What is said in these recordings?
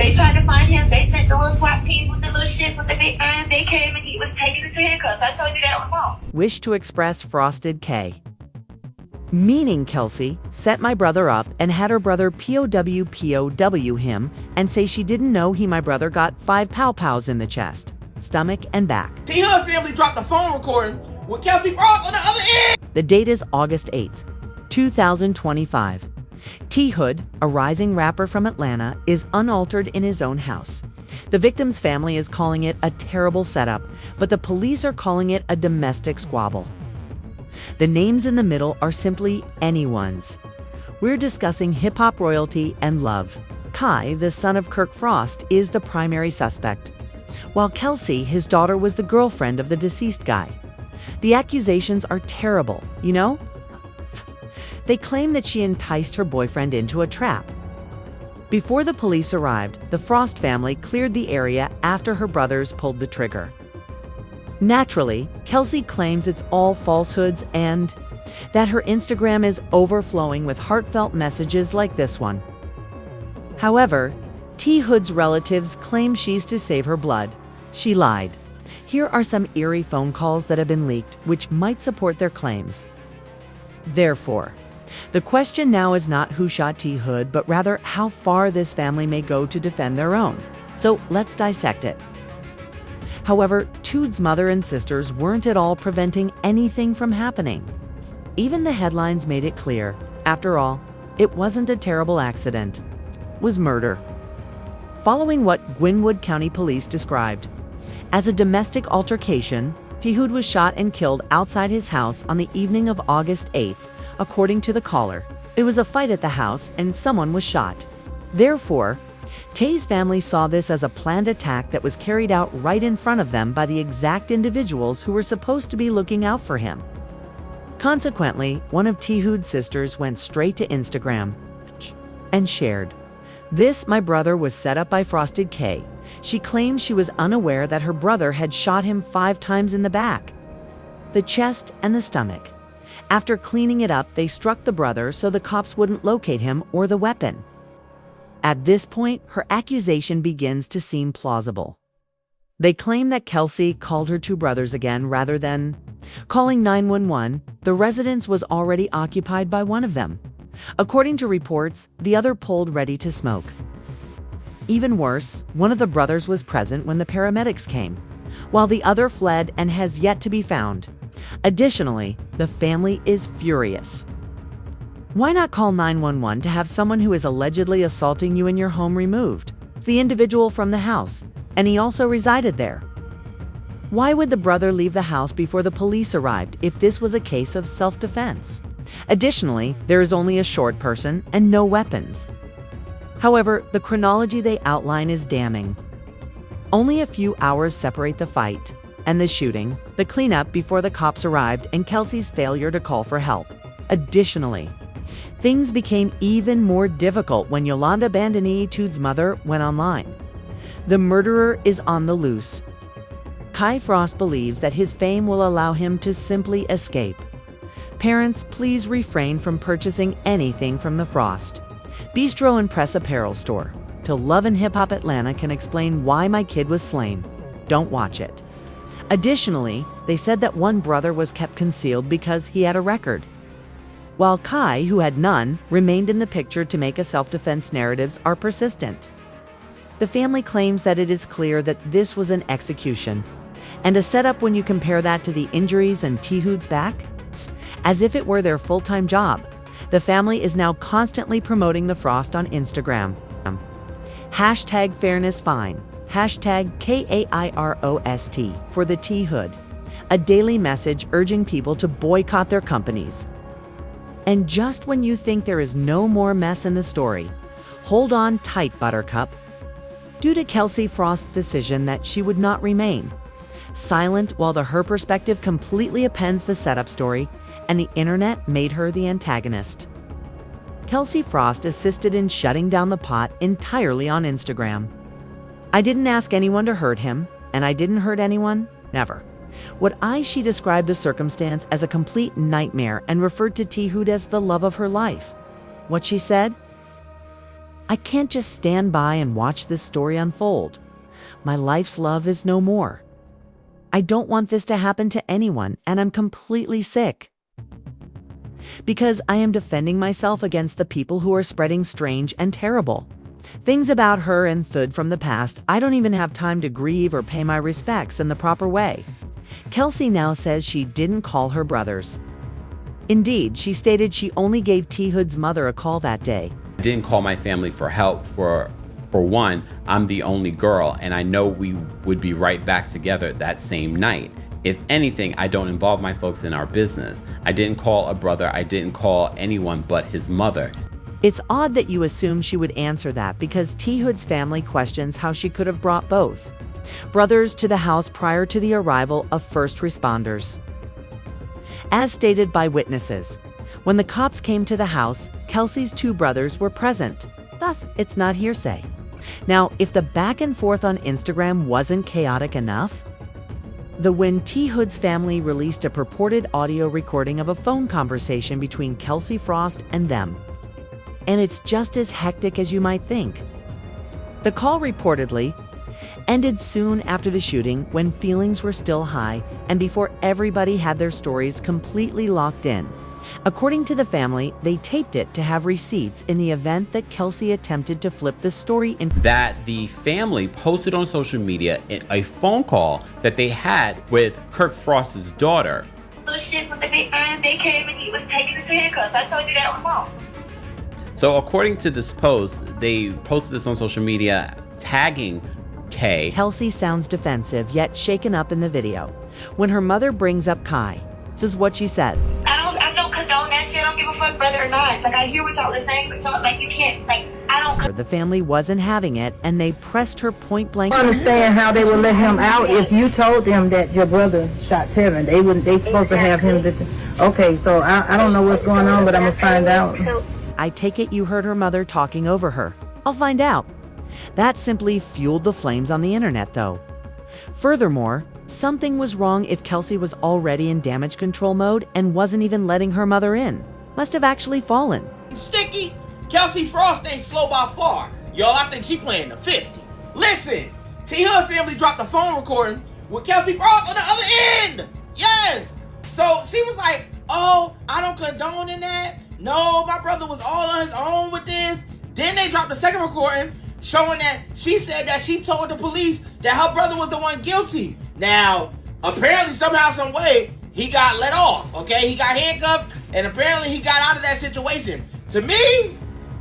They tried to find him. They sent the little SWAT team with the little shit with the big guns. They came and he was taken into handcuffs. I told you that on the phone. Wish to express Frosted K. Meaning Kelsey set my brother up and had her brother POW him and say she didn't know my brother got 5 pow-pows in the chest, stomach, and back. T-Hood family dropped a phone recording with Kelsey Frost on the other end. The date is August 8th, 2025. T-Hood, a rising rapper from Atlanta, is unaltered in his own house. The victim's family is calling it a terrible setup, but the police are calling it a domestic squabble. The names in the middle are simply anyone's. We're discussing hip-hop royalty and love. Kai, the son of Kirk Frost, is the primary suspect, while Kelsey, his daughter, was the girlfriend of the deceased guy. The accusations are terrible, you know? They claim that she enticed her boyfriend into a trap. Before the police arrived, the Frost family cleared the area after her brothers pulled the trigger. Naturally, Kelsey claims it's all falsehoods and that her Instagram is overflowing with heartfelt messages like this one. However, T-Hood's relatives claim she's to save her blood. She lied. Here are some eerie phone calls that have been leaked, which might support their claims. Therefore, the question now is not who shot T-Hood, but rather how far this family may go to defend their own. So let's dissect it. However, Tood's mother and sisters weren't at all preventing anything from happening. Even the headlines made it clear. After all, it wasn't a terrible accident. It was murder. Following what Gwynwood County Police described as a domestic altercation, T-Hood was shot and killed outside his house on the evening of August 8th, according to the caller. It was a fight at the house and someone was shot. Therefore, Tay's family saw this as a planned attack that was carried out right in front of them by the exact individuals who were supposed to be looking out for him. Consequently, one of T-Hood's sisters went straight to Instagram and shared, "This, my brother, was set up by Frosted K. She claimed she was unaware that her brother had shot him 5 times in the back, the chest, and the stomach. After cleaning it up, they struck the brother so the cops wouldn't locate him or the weapon." At this point, her accusation begins to seem plausible. They claim that Kelsey called her 2 brothers again rather than calling 911. The residence was already occupied by one of them. According to reports, the other pulled ready to smoke. Even worse, one of the brothers was present when the paramedics came, while the other fled and has yet to be found. Additionally, the family is furious. Why not call 911 to have someone who is allegedly assaulting you in your home removed? It's the individual from the house, and he also resided there. Why would the brother leave the house before the police arrived if this was a case of self-defense? Additionally, there is only a short person and no weapons. However, the chronology they outline is damning. Only a few hours separate the fight and the shooting, the cleanup before the cops arrived, and Kelsey's failure to call for help. Additionally, things became even more difficult when Yolanda Bandini, Tood's mother, went online. The murderer is on the loose. Kai Frost believes that his fame will allow him to simply escape. Parents, please refrain from purchasing anything from the Frost Bistro and Press Apparel store. Till Love and Hip Hop Atlanta can explain why my kid was slain. Don't watch it. Additionally, they said that one brother was kept concealed because he had a record, while Kai, who had none, remained in the picture to make a self-defense narratives are persistent. The family claims that it is clear that this was an execution and a setup when you compare that to the injuries and T-Hood's back, as if it were their full-time job. The family is now constantly promoting the Frost on Instagram. Hashtag fairness fine. Hashtag KAIROST for the T-Hood. A daily message urging people to boycott their companies. And just when you think there is no more mess in the story, hold on tight, Buttercup. Due to Kelsey Frost's decision that she would not remain silent while her perspective completely appends the setup story, and the internet made her the antagonist. Kelsey Frost assisted in shutting down the pot entirely on Instagram. "I didn't ask anyone to hurt him, and I didn't hurt anyone, never." She described the circumstance as a complete nightmare and referred to T-Hood as the love of her life. What she said? I can't just stand by and watch this story unfold. My life's love is no more. I don't want this to happen to anyone, and I'm completely sick. Because I am defending myself against the people who are spreading strange and terrible things about her and Thud from the past. I don't even have time to grieve or pay my respects in the proper way. Kelsey now says she didn't call her brothers. Indeed, she stated she only gave T. Hood's mother a call that day. I didn't call my family for help. For one, I'm the only girl, and I know we would be right back together that same night. If anything, I don't involve my folks in our business. I didn't call a brother. I didn't call anyone but his mother. It's odd that you assume she would answer that, because T. Hood's family questions how she could have brought both brothers to the house prior to the arrival of first responders. As stated by witnesses, when the cops came to the house, Kelsey's two brothers were present. Thus, it's not hearsay. Now, if the back and forth on Instagram wasn't chaotic enough, when T. Hood's family released a purported audio recording of a phone conversation between Kelsey Frost and them. And it's just as hectic as you might think. The call reportedly ended soon after the shooting, when feelings were still high and before everybody had their stories completely locked in. According to the family, they taped it to have receipts in the event that Kelsey attempted to flip the story in. That the family posted on social media a phone call that they had with Kirk Frost's daughter. Little shit with the big man, they came and he was taking it to handcuffs. I told you that on the phone. So according to this post, they posted this on social media tagging Kay. Kelsey sounds defensive yet shaken up in the video. When her mother brings up Kai, this is what she said. I don't condone that shit. I don't give a fuck brother or not. Like, I hear what y'all are saying, but y'all, like, you can't, like, I don't. The family wasn't having it, and they pressed her point blank. I understand how they would let him out if you told them that your brother shot Tevin. They supposed to have him. Okay, so I don't know what's going on, but I'm gonna find out. I take it you heard her mother talking over her. I'll find out. That simply fueled the flames on the internet, though. Furthermore, something was wrong if Kelsey was already in damage control mode and wasn't even letting her mother in. Must have actually fallen. Sticky, Kelsey Frost ain't slow by far. Y'all, I think she playing the 50. Listen, T. Hood family dropped the phone recording with Kelsey Frost on the other end. Yes. So she was like, oh, I don't condone in that. No, my brother was all on his own with this. Then they dropped the second recording showing that she said that she told the police that her brother was the one guilty. Now, apparently somehow, some way, he got let off, okay? He got handcuffed, and apparently he got out of that situation. To me,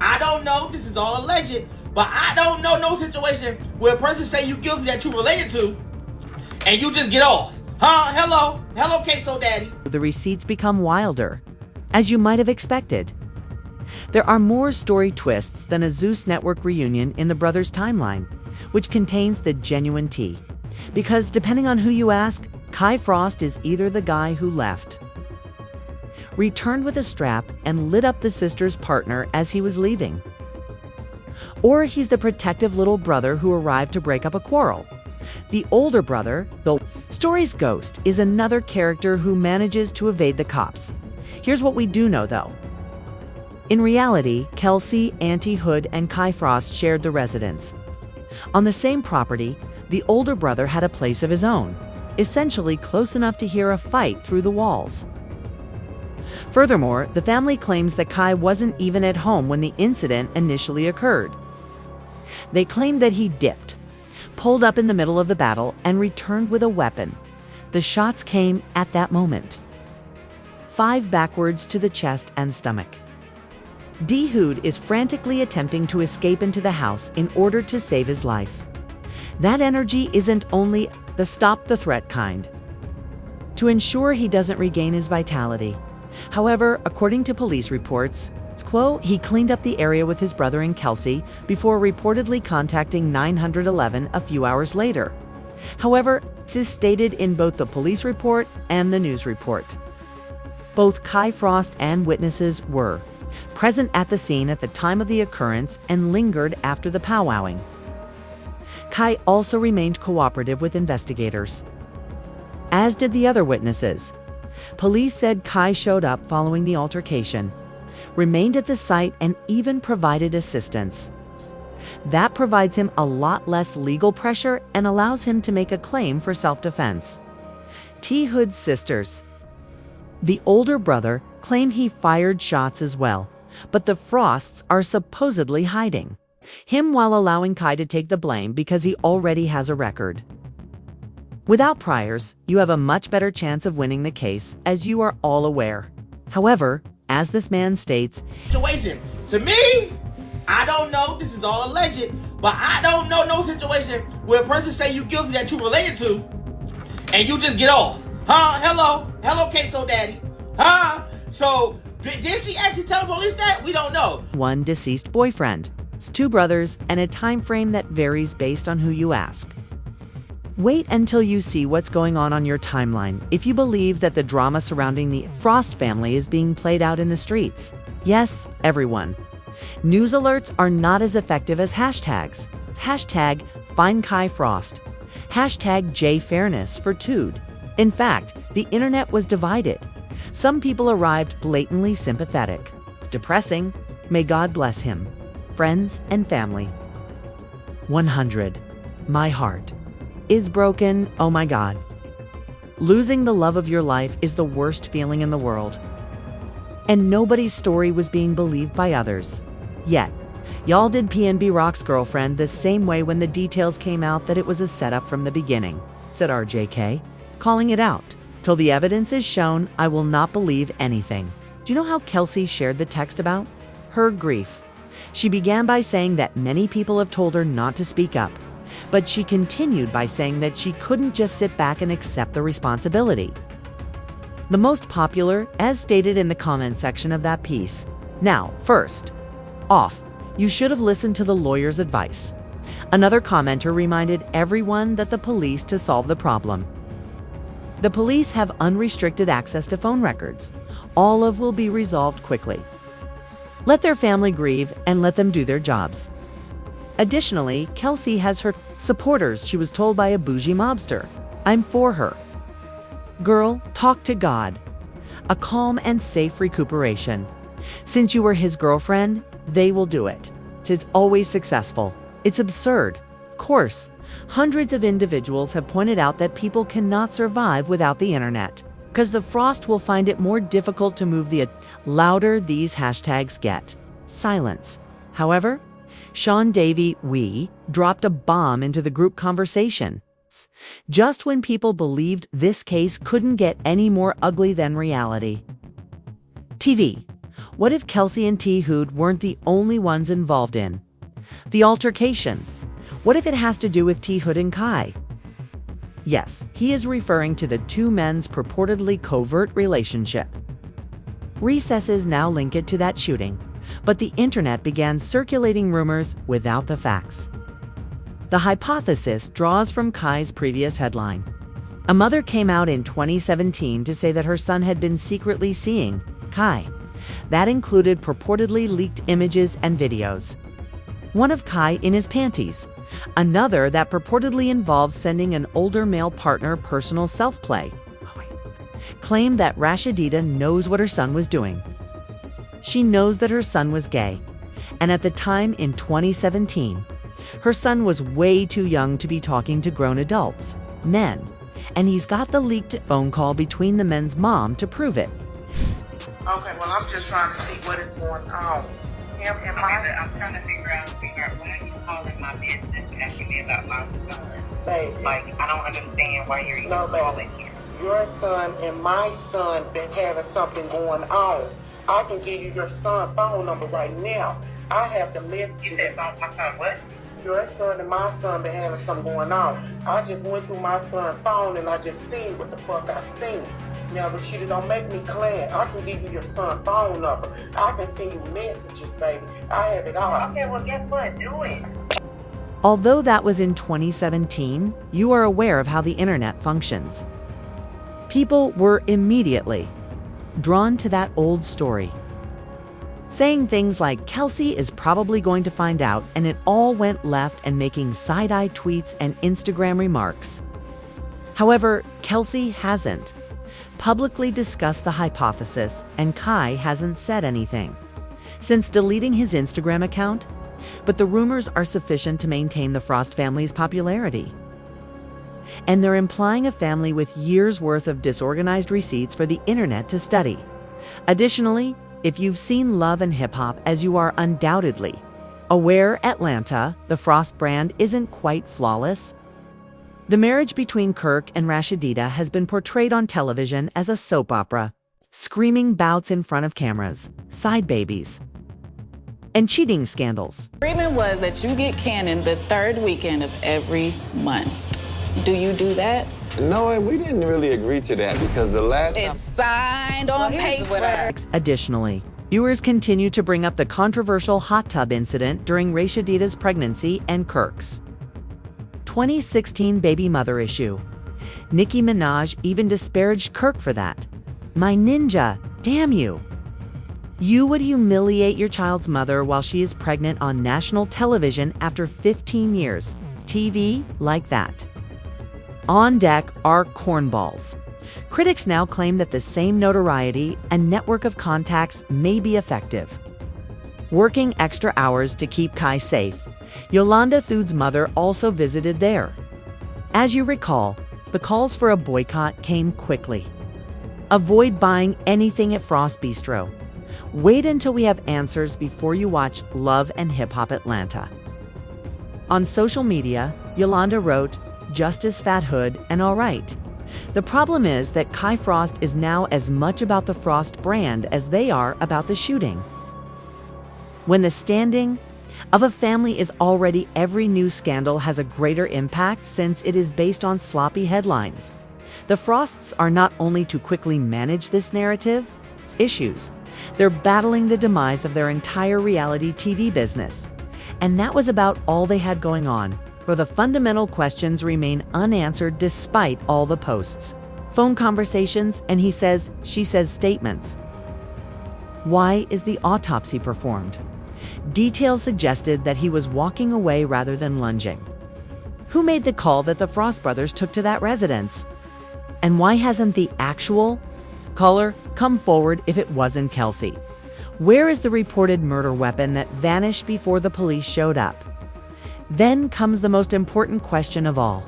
I don't know, this is all alleged, but I don't know no situation where a person say you guilty that you related to, and you just get off. Huh? Hello, queso daddy. The receipts become wilder, as you might have expected. There are more story twists than a Zeus Network reunion in the brothers' timeline, which contains the genuine tea. Because depending on who you ask, Kai Frost is either the guy who left, returned with a strap, and lit up the sister's partner as he was leaving, or he's the protective little brother who arrived to break up a quarrel. The older brother, the story's ghost, is another character who manages to evade the cops. Here's what we do know, though. In reality, Kelsey, Auntie Hood, and Kai Frost shared the residence. On the same property, the older brother had a place of his own, essentially close enough to hear a fight through the walls. Furthermore, the family claims that Kai wasn't even at home when the incident initially occurred. They claim that he dipped, pulled up in the middle of the battle, and returned with a weapon. The shots came at that moment. 5 backwards to the chest and stomach. D. Hood is frantically attempting to escape into the house in order to save his life. That energy isn't only the stop the threat kind, to ensure he doesn't regain his vitality. However, according to police reports, quote, he cleaned up the area with his brother and Kelsey before reportedly contacting 911 a few hours later. However, this is stated in both the police report and the news report. Both Kai Frost and witnesses were present at the scene at the time of the occurrence and lingered after the powwowing. Kai also remained cooperative with investigators, as did the other witnesses. Police said Kai showed up following the altercation, remained at the site, and even provided assistance. That provides him a lot less legal pressure and allows him to make a claim for self-defense. T. Hood's sisters. The older brother claimed he fired shots as well, but the Frosts are supposedly hiding him while allowing Kai to take the blame because he already has a record. Without priors, you have a much better chance of winning the case, as you are all aware. However, as this man states, situation. To me, I don't know, this is all alleged, but I don't know no situation where a person say you guilty that you related to, and you just get off. Huh? Hello, queso daddy. Huh? So, did she actually tell the police that? We don't know. one deceased boyfriend, 2 brothers, and a time frame that varies based on who you ask. Wait until you see what's going on your timeline if you believe that the drama surrounding the Frost family is being played out in the streets. Yes, everyone. News alerts are not as effective as hashtags. Hashtag Find Kai Frost. Hashtag JFairness for Tude. In fact, the internet was divided. Some people arrived blatantly sympathetic. It's depressing. May God bless him. Friends and family. 100. My heart is broken. Oh my God. Losing the love of your life is the worst feeling in the world. And nobody's story was being believed by others. Yet, y'all did PNB Rock's girlfriend the same way when the details came out that it was a setup from the beginning, said RJK, calling it out. Till the evidence is shown, I will not believe anything. Do you know how Kelsey shared the text about? Her grief. She began by saying that many people have told her not to speak up, but she continued by saying that she couldn't just sit back and accept the responsibility. The most popular, as stated in the comment section of that piece. Now, first off, you should have listened to the lawyer's advice. Another commenter reminded everyone that the police to solve the problem. The police have unrestricted access to phone records. All of will be resolved quickly. Let their family grieve and let them do their jobs. Additionally, Kelsey has her supporters, she was told by a bougie mobster. I'm for her. Girl, talk to God. A calm and safe recuperation. Since you were his girlfriend, they will do it. 'Tis always successful. It's absurd. Of course, hundreds of individuals have pointed out that people cannot survive without the internet, because the Frost will find it more difficult to move the louder these hashtags get. Silence. However, Sean Davey, dropped a bomb into the group conversation. Just when people believed this case couldn't get any more ugly than reality. TV. What if Kelsey and T. Hood weren't the only ones involved in the altercation? What if it has to do with T. Hood and Kai? Yes, he is referring to the 2 men's purportedly covert relationship. Recesses now link it to that shooting, but the internet began circulating rumors without the facts. The hypothesis draws from Kai's previous headline. A mother came out in 2017 to say that her son had been secretly seeing Kai. That included purportedly leaked images and videos. One of Kai in his panties. Another that purportedly involved sending an older male partner personal self-play. Claimed that Rashidita knows what her son was doing. She knows that her son was gay. And at the time in 2017, her son was way too young to be talking to grown adults, men. And he's got the leaked phone call between the men's mom to prove it. Okay, well, I'm just trying to see what is going on. I'm trying to figure out why you calling my business and asking me about my son. Baby. Like, I don't understand why you're even No, baby. calling here. Your son and my son been having something going on. I can give you your son's phone number right now. I have the message. You said about my son, what? Your son and my son been having something going on. I just went through my son's phone and I just seen what the fuck I seen. Now, but shit, it don't make me glad. I can give you your son's phone number. I can send you messages, baby. I have it all. Okay, well, guess what? Do it. Although that was in 2017, you are aware of how the internet functions. People were immediately drawn to that old story, saying things like Kelsey is probably going to find out and it all went left, and making side-eye tweets and Instagram remarks. However, Kelsey hasn't publicly discussed the hypothesis, and Kai hasn't said anything. Since deleting his Instagram account, But the rumors are sufficient to maintain the Frost family's popularity. And they're implying a family with years' worth of disorganized receipts for the internet to study. Additionally, if you've seen Love and Hip Hop, as you are undoubtedly aware, Atlanta, the Frost brand isn't quite flawless. The marriage between Kirk and Rashidita has been portrayed on television as a soap opera, screaming bouts in front of cameras, side babies, and cheating scandals. Agreement was that you get Canon the third weekend of every month. Do you do that? No, we didn't really agree to that because the last time... It's signed on paper. Additionally, viewers continue to bring up the controversial hot tub incident during Rashidita's pregnancy and Kirk's 2016 baby mother issue. Nicki Minaj even disparaged Kirk for that. "My ninja, damn you. You would humiliate your child's mother while she is pregnant on national television after 15 years. TV like that." On deck are cornballs. Critics now claim that the same notoriety and network of contacts may be effective. Working extra hours to keep Kai safe, Yolanda Thude's mother also visited there. As you recall, the calls for a boycott came quickly. Avoid buying anything at Frost Bistro. Wait until we have answers before you watch Love and Hip Hop Atlanta. On social media, Yolanda wrote, "Justice Fat Hood and all right." The problem is that Kai Frost is now as much about the Frost brand as they are about the shooting. When the standing of a family is already, every news scandal has a greater impact since it is based on sloppy headlines. The Frosts are not only to quickly manage this narrative, its issues, they're battling the demise of their entire reality TV business. And that was about all they had going on, for the fundamental questions remain unanswered despite all the posts, phone conversations, and he says, she says statements. Why is the autopsy performed? Details suggested that he was walking away rather than lunging. Who made the call that the Frost brothers took to that residence? And why hasn't the actual caller come forward if it wasn't Kelsey? Where is the reported murder weapon that vanished before the police showed up? Then comes the most important question of all.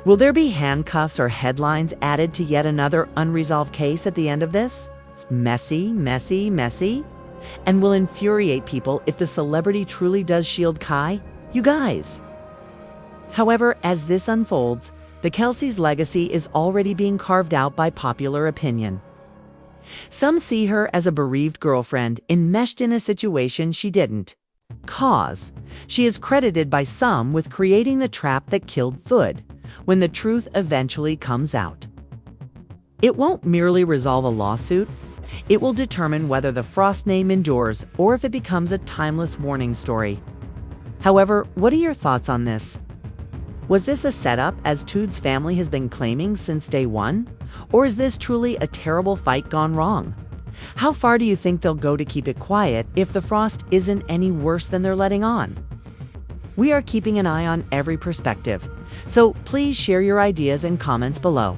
Will there be handcuffs or headlines added to yet another unresolved case at the end of this? It's messy, messy, messy, and will infuriate people if the celebrity truly does shield Kai, you guys. However, as this unfolds, the Kelsey's legacy is already being carved out by popular opinion. Some see her as a bereaved girlfriend enmeshed in a situation she didn't cause. She is credited by some with creating the trap that killed Thud, when the truth eventually comes out. It won't merely resolve a lawsuit. It will determine whether the Frost name endures or if it becomes a timeless warning story. However, what are your thoughts on this? Was this a setup, as Thude's family has been claiming since day one? Or is this truly a terrible fight gone wrong? How far do you think they'll go to keep it quiet if the Frost isn't any worse than they're letting on? We are keeping an eye on every perspective, so please share your ideas and comments below.